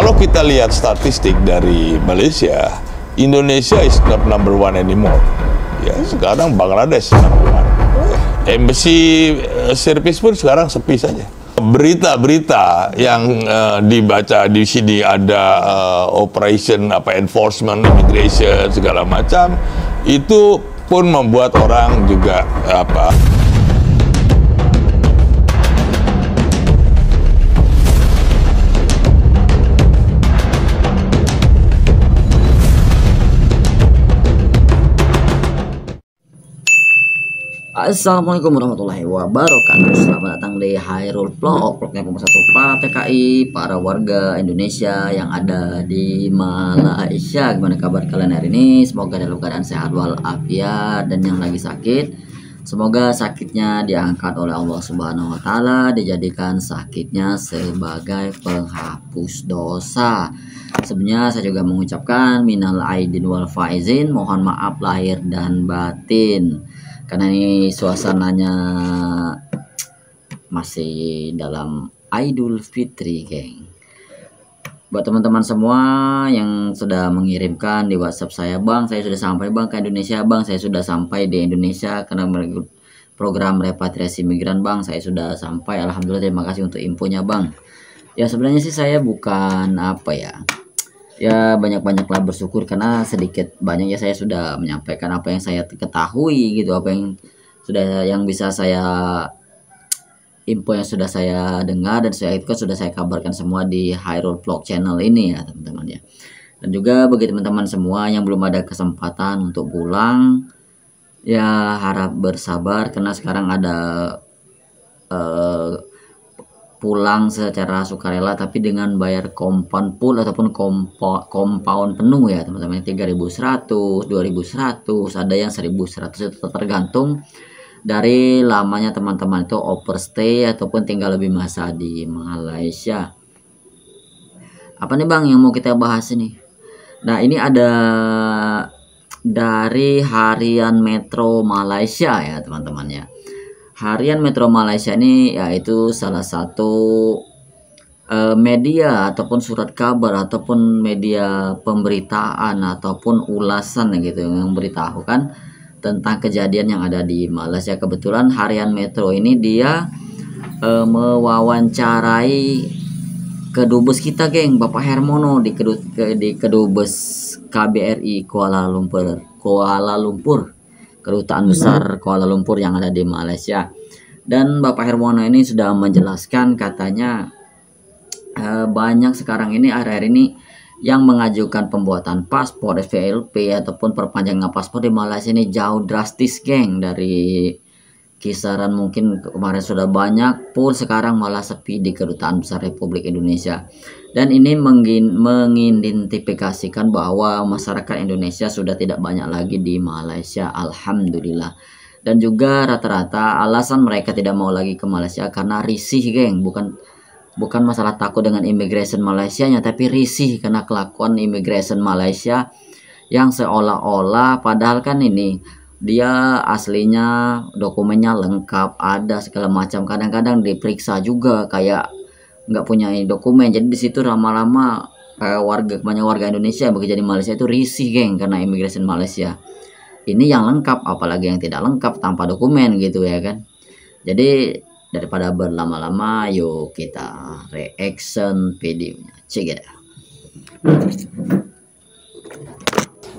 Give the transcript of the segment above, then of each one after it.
Kalau kita lihat statistik dari Malaysia, Indonesia is not number one anymore. Ya, sekarang Bangladesh number one. Embassy service pun sekarang sepi saja. Berita-berita yang dibaca di sini ada operation enforcement, immigration segala macam, itu pun membuat orang juga Assalamualaikum warahmatullahi wabarakatuh. Selamat datang di Hairul Vlog, vlognya pemersatu para TKI, para warga Indonesia yang ada di Malaysia. Gimana kabar kalian hari ini? Semoga dalam keadaan sehat walafiat, dan yang lagi sakit, semoga sakitnya diangkat oleh Allah Subhanahu wa Ta'ala, dijadikan sakitnya sebagai penghapus dosa. Sebenarnya saya juga mengucapkan minal aidin wal faizin, mohon maaf lahir dan batin. Karena ini suasananya masih dalam Idul Fitri, geng. Buat teman-teman semua yang sudah mengirimkan di WhatsApp saya, Bang, saya sudah sampai Bang ke Indonesia, Bang, saya sudah sampai di Indonesia karena program repatriasi migran, Bang, saya sudah sampai. Alhamdulillah, terima kasih untuk infonya, Bang. Ya sebenarnya sih saya bukan ya banyak-banyaklah bersyukur, karena sedikit banyak ya saya sudah menyampaikan apa yang saya ketahui gitu, apa yang bisa saya info yang sudah saya dengar dan saya ikut, sudah saya kabarkan semua di Hairul Vlog channel ini ya teman-teman ya. Dan juga bagi teman-teman semua yang belum ada kesempatan untuk pulang, ya harap bersabar karena sekarang ada pulang secara sukarela tapi dengan bayar compound full ataupun compound penuh ya teman-teman. 3.100, 2.100, ada yang 1.100, itu tergantung dari lamanya teman-teman itu overstay ataupun tinggal lebih masa di Malaysia. Apa nih Bang yang mau kita bahas ini? Nah, ini ada dari Harian Metro Malaysia ya teman-teman ya. Harian Metro Malaysia ini yaitu salah satu media ataupun surat kabar ataupun media pemberitaan ataupun ulasan gitu yang memberitahukan tentang kejadian yang ada di Malaysia. Kebetulan Harian Metro ini dia mewawancarai kedubes kita, geng, Bapak Hermono di kedubes KBRI Kuala Lumpur, Kedutaan Besar Kuala Lumpur yang ada di Malaysia. Dan Bapak Hermono ini sudah menjelaskan, katanya banyak sekarang ini akhir-akhir ini yang mengajukan pembuatan paspor SVLP ataupun perpanjangan paspor di Malaysia ini jauh drastis, geng. Dari kisaran mungkin kemarin sudah banyak, pun sekarang malah sepi di Kedutaan Besar Republik Indonesia. Dan ini mengidentifikasikan bahwa masyarakat Indonesia sudah tidak banyak lagi di Malaysia, alhamdulillah. Dan juga rata-rata alasan mereka tidak mau lagi ke Malaysia karena risih, geng. Bukan masalah takut dengan immigration Malaysianya, tapi risih karena kelakuan immigration Malaysia yang seolah-olah padahal kan ini dia aslinya dokumennya lengkap, ada segala macam, kadang-kadang diperiksa juga kayak nggak punya dokumen. Jadi di situ lama-lama banyak warga Indonesia yang bekerja di Malaysia itu risih, geng, karena immigration Malaysia ini yang lengkap, apalagi yang tidak lengkap tanpa dokumen gitu ya kan. Jadi daripada berlama-lama, yuk kita reaction videonya. Check it out.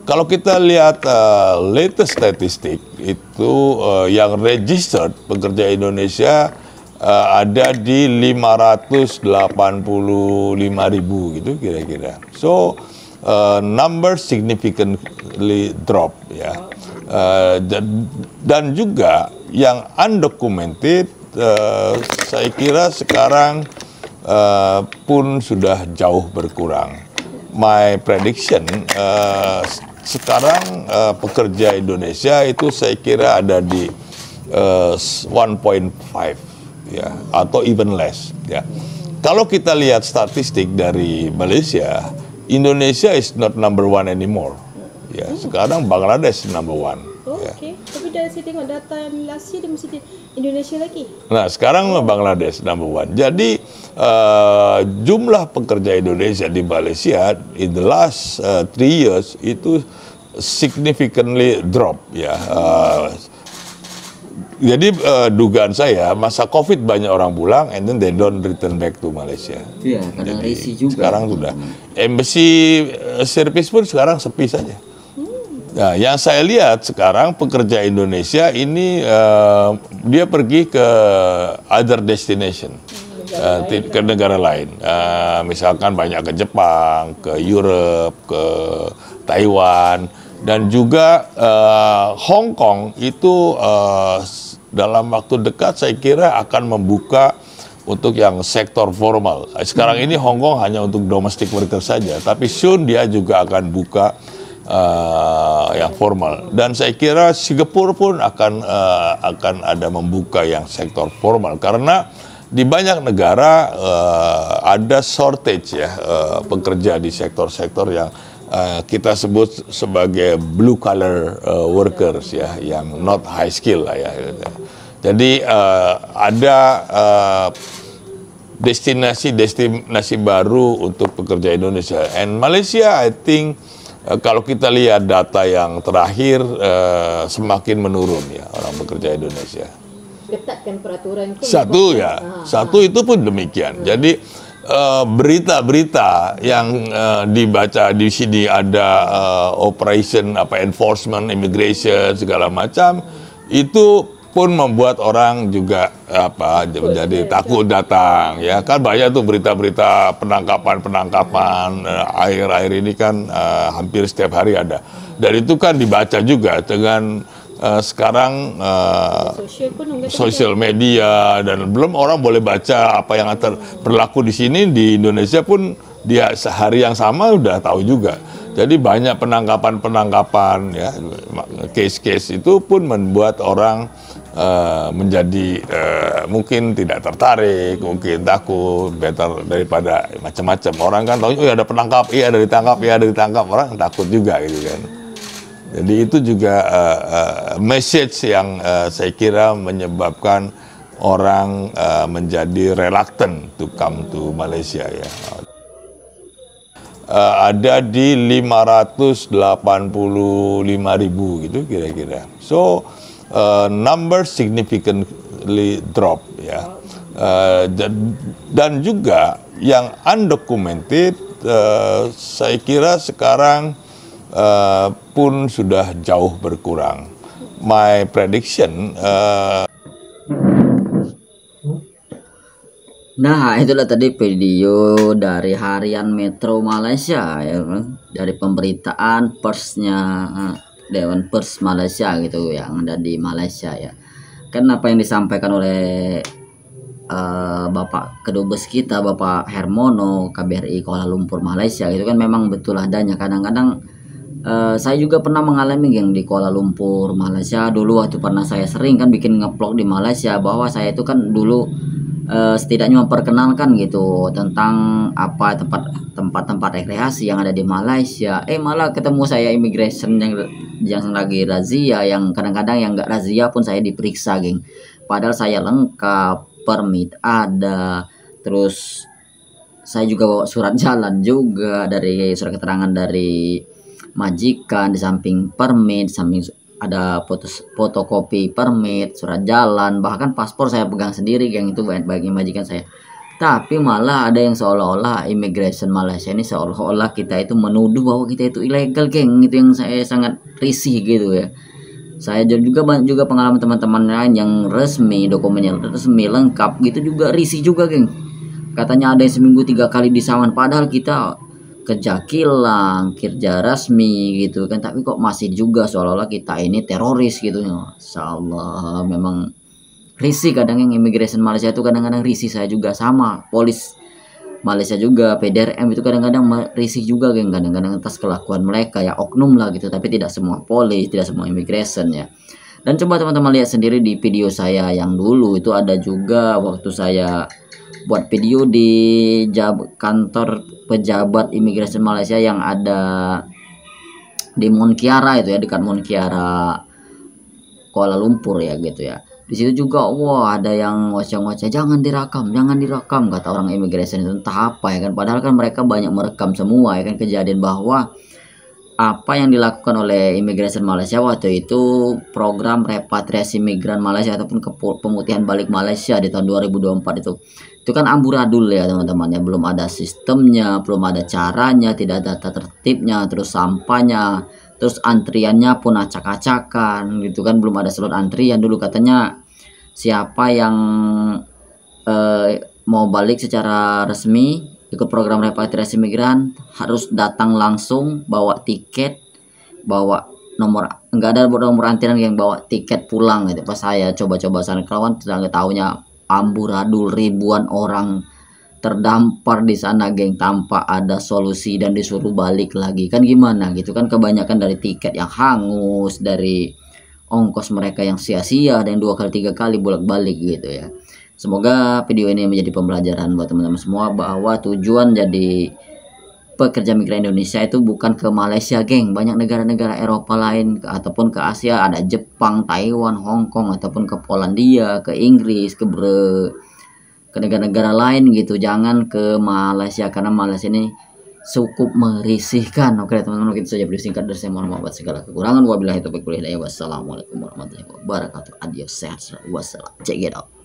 kalau kita lihat latest statistik itu yang registered pekerja Indonesia ada di 585.000 gitu kira-kira. So number significantly drop ya. Dan juga yang undocumented saya kira sekarang pun sudah jauh berkurang. My prediction sekarang pekerja Indonesia itu saya kira ada di 1.5 ya, atau even less ya. Kalau kita lihat statistik dari Malaysia, Indonesia is not number one anymore. Ya, sekarang Bangladesh number one. Oh, ya. Oke. Tapi dari saya tengok data yang last year dia mesti Indonesia lagi. Nah, sekarang Bangladesh number one. Jadi jumlah pekerja Indonesia di Malaysia in the last 3 years itu significantly drop ya. Jadi dugaan saya masa COVID banyak orang pulang and then they don't return back to Malaysia. Iya, kadang risih juga. Sekarang sudah embassy service pun sekarang sepi saja. Nah, yang saya lihat sekarang pekerja Indonesia ini dia pergi ke other destination, ke negara lain. Misalkan banyak ke Jepang, ke Europe, ke Taiwan, dan juga Hong Kong itu dalam waktu dekat saya kira akan membuka untuk yang sektor formal. Sekarang ini Hong Kong hanya untuk domestic worker saja, tapi soon dia juga akan buka yang formal, dan saya kira Singapura pun akan ada membuka yang sektor formal karena di banyak negara ada shortage ya pekerja di sektor-sektor yang kita sebut sebagai blue collar workers ya, yang not high skill lah ya. Jadi ada destinasi baru untuk pekerja Indonesia, and Malaysia I think kalau kita lihat data yang terakhir semakin menurun ya orang bekerja Indonesia. Ketatkan peraturan itu. Satu itu pun demikian. Jadi berita-berita yang dibaca di sini ada operation enforcement, immigration segala macam itu pun membuat orang juga menjadi takut datang ya, kan banyak tuh berita-berita penangkapan akhir-akhir ini kan hampir setiap hari ada, dan itu kan dibaca juga dengan sekarang sosial media, dan belum orang boleh baca apa yang berlaku di sini. Di Indonesia pun dia sehari yang sama udah tahu juga. Jadi banyak penangkapan ya, case-case itu pun membuat orang menjadi mungkin tidak tertarik, mungkin takut, better daripada macam-macam. Orang kan tahu, oh ada penangkap, ada ditangkap, orang takut juga gitu kan. Jadi itu juga message yang saya kira menyebabkan orang menjadi reluctant to come to Malaysia ya. Ada di 585.000 gitu kira-kira. So number significantly drop ya. Dan juga yang undocumented saya kira sekarang pun sudah jauh berkurang. My prediction Nah, itulah tadi video dari harian Metro Malaysia ya, dari pemberitaan persnya Dewan Pers Malaysia gitu yang ada di Malaysia ya. Kan apa yang disampaikan oleh Bapak Kedubes kita, Bapak Hermono, KBRI Kuala Lumpur Malaysia itu kan memang betul adanya. Kadang-kadang saya juga pernah mengalami yang di Kuala Lumpur Malaysia dulu, waktu pernah saya sering kan bikin ngeplog di Malaysia bahwa saya itu kan dulu setidaknya memperkenalkan gitu tentang apa tempat-tempat rekreasi yang ada di Malaysia. Malah ketemu saya immigration yang lagi razia, yang kadang-kadang yang nggak razia pun saya diperiksa geng, padahal saya lengkap, permit ada, terus saya juga bawa surat jalan juga, dari surat keterangan dari majikan, di samping permit, samping ada fotokopi permit, surat jalan, bahkan paspor saya pegang sendiri geng, itu bagi majikan saya. Tapi malah ada yang seolah-olah immigration Malaysia ini seolah-olah kita itu menuduh bahwa kita itu ilegal geng, itu yang saya sangat risih gitu ya. Saya juga banyak juga pengalaman teman-teman lain yang resmi, dokumennya resmi lengkap gitu juga risih juga geng. Katanya ada yang seminggu 3 kali disaman, padahal kita kerja kilang, kerja resmi gitu kan, tapi kok masih juga seolah-olah kita ini teroris gitu. Masya Allah, memang risih kadang yang immigration Malaysia itu, kadang-kadang risih. Saya juga sama, polis Malaysia juga, PDRM itu kadang-kadang risih juga geng, kadang-kadang atas kelakuan mereka ya, oknum lah gitu, tapi tidak semua polis, tidak semua immigration ya. Dan coba teman-teman lihat sendiri di video saya yang dulu itu, ada juga waktu saya buat video di kantor pejabat imigrasi Malaysia yang ada di Monkiara itu ya, dekat Monkiara Kuala Lumpur ya gitu ya. Di situ juga wah ada yang ngoceh-ngoceh jangan direkam kata orang immigration itu, entah apa ya kan, padahal kan mereka banyak merekam semua ya kan kejadian bahwa apa yang dilakukan oleh immigration Malaysia waktu itu program repatriasi migran Malaysia ataupun pemutihan balik Malaysia di tahun 2024 itu kan amburadul ya teman-teman ya, belum ada sistemnya, belum ada caranya, tidak ada tata tertibnya, terus sampahnya, terus antriannya pun acak-acakan gitu kan, belum ada slot antrian. Dulu katanya siapa yang mau balik secara resmi ikut program repatriasi migran harus datang langsung bawa tiket, bawa nomor, enggak ada nomor antrian, yang bawa tiket pulang gitu. Pas saya coba-coba sana kawan, tidak tahunya amburadul, ribuan orang terdampar di sana geng, tanpa ada solusi dan disuruh balik lagi kan gimana gitu kan, kebanyakan dari tiket yang hangus, dari ongkos mereka yang sia-sia, dan 2 kali 3 kali bolak-balik gitu ya. Semoga video ini menjadi pembelajaran buat teman-teman semua bahwa tujuan jadi pekerja migran Indonesia itu bukan ke Malaysia geng, banyak negara-negara Eropa lain ataupun ke Asia, ada Jepang, Taiwan, Hong Kong, ataupun ke Polandia, ke Inggris, ke negara-negara lain gitu. Jangan ke Malaysia karena Malaysia ini cukup merisihkan. Oke teman-teman, mungkin saja video singkat dari saya, mohon maaf atas segala kekurangan. Wabillahi taufiq wal hidayah. Wassalamualaikum warahmatullahi wabarakatuh. Adios, sehat, wassalam. Check it out.